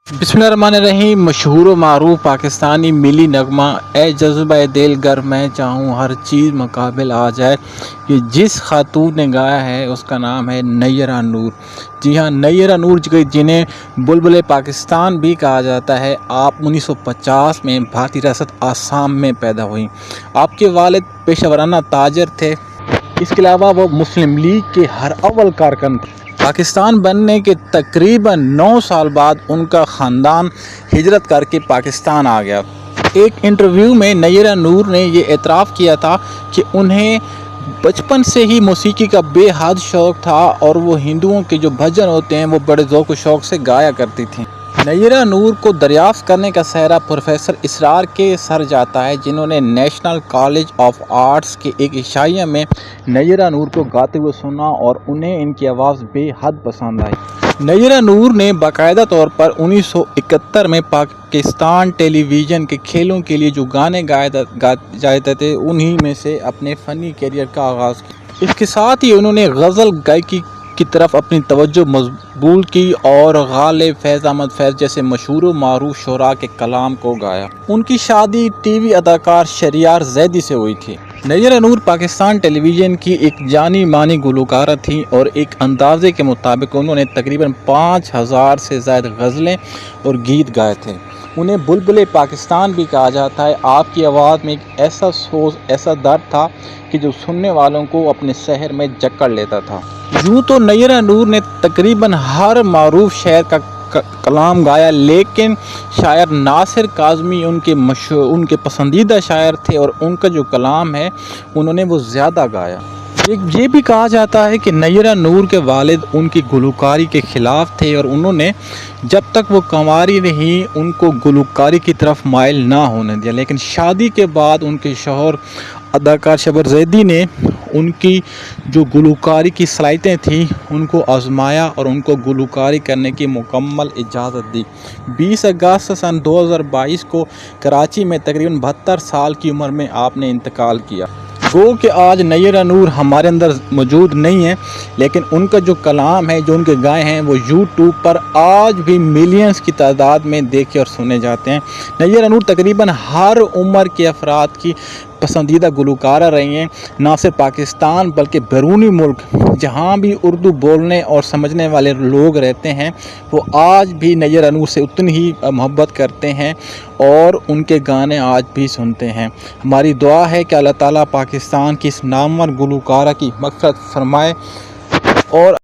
बिस्मिल्लाहिर्रहमानिर्रहीम। मशहूर व मारूफ पाकिस्तानी मिली नगमा ए जज्बा दिल गर मैं चाहूँ हर चीज़ मुकाबिल आ जाए, ये जिस खातून ने गाया है उसका नाम है नैयरा नूर। जी हाँ, नैयरा नूर जिन्हें बुलबुल पाकिस्तान भी कहा जाता है। आप 1950 में भारतीय रियासत आसाम में पैदा हुई। आपके वालिद पेशेवराना ताजर थे। इसके अलावा वो मुस्लिम लीग के हर अव्वल कारकुन थे। पाकिस्तान बनने के तकरीबन 9 साल बाद उनका ख़ानदान हिजरत करके पाकिस्तान आ गया। एक इंटरव्यू में नैयरा नूर ने ये एतराफ़ किया था कि उन्हें बचपन से ही मौसीकी का बेहद शौक़ था और वो हिंदुओं के जो भजन होते हैं वो बड़े ज़ौक़ व शौक़ से गाया करती थीं। नैयरा नूर को दरियाफ़्त करने का सेहरा प्रोफेसर इसरार के सर जाता है, जिन्होंने नेशनल कॉलेज ऑफ आर्ट्स के एक इशाइया में नैयरा नूर को गाते हुए सुना और उन्हें इनकी आवाज़ बेहद पसंद आई। नैयरा नूर ने बाकायदा तौर पर 1971 में पाकिस्तान टेलीविज़न के खेलों के लिए जो गाने गाए जाते थे उन्हीं में से अपने फ़नी करियर का आगाज़ किया। इसके साथ ही उन्होंने गज़ल गायकी की तरफ अपनी तवज्जो मजबूल की और गालिब, फैज़ अहमद फैज़ जैसे मशहूर व मारूफ शुरा के कलाम को गाया। उनकी शादी टीवी अदाकार शहरियार ज़ैदी से हुई थी। नैयरा नूर पाकिस्तान टेलीविज़न की एक जानी मानी गुलकारा थी और एक अंदाज़े के मुताबिक उन्होंने तकरीबन 5000 से ज़्यादा गज़लें और गीत गाए थे। उन्हें बुलबुल पाकिस्तान भी कहा जाता है। आपकी आवाज़ में एक ऐसा सोज, ऐसा दर्द था कि जो सुनने वालों को अपने शहर में जकड़ लेता था। यूँ तो नैयरा नूर ने तकरीबन हर मारूफ शायर का कलाम गाया, लेकिन शायर नासिर काज़मी उनके पसंदीदा शायर थे और उनका जो कलाम है उन्होंने वो ज़्यादा गाया। ये भी कहा जाता है कि नैयरा नूर के वालिद उनकी गुलकारी के ख़िलाफ़ थे और उन्होंने जब तक वो कंवारी रहीं उनको गुलकारी की तरफ माइल ना होने दिया, लेकिन शादी के बाद उनके शौहर अदाकार शबर ज़ैदी ने उनकी जो गुलकारी की सलाहियतें थीं उनको आज़माया और उनको गुलकारी करने की मुकम्मल इजाज़त दी। 20 अगस्त सन 2022 को कराची में तकरीबन 72 साल की उम्र में आपने इंतकाल किया। गो कि आज नैयरा नूर हमारे अंदर मौजूद नहीं है, लेकिन उनका जो कलाम है, जो उनके गाए हैं, वो यूट्यूब पर आज भी मिलियंस की तादाद में देखे और सुने जाते हैं। नैयरा नूर तकरीबन हर उम्र के अफराद की पसंदीदा गुलकारा रही हैं, ना सिर्फ पाकिस्तान बल्कि बैरूनी मुल्क जहाँ भी उर्दू बोलने और समझने वाले लोग रहते हैं वो आज भी नैयरा नूर से उतनी ही मोहब्बत करते हैं और उनके गाने आज भी सुनते हैं। हमारी दुआ है कि अल्लाह ताला पाकिस्तान की इस नामवर गुलकारा की मग़फ़िरत फरमाए और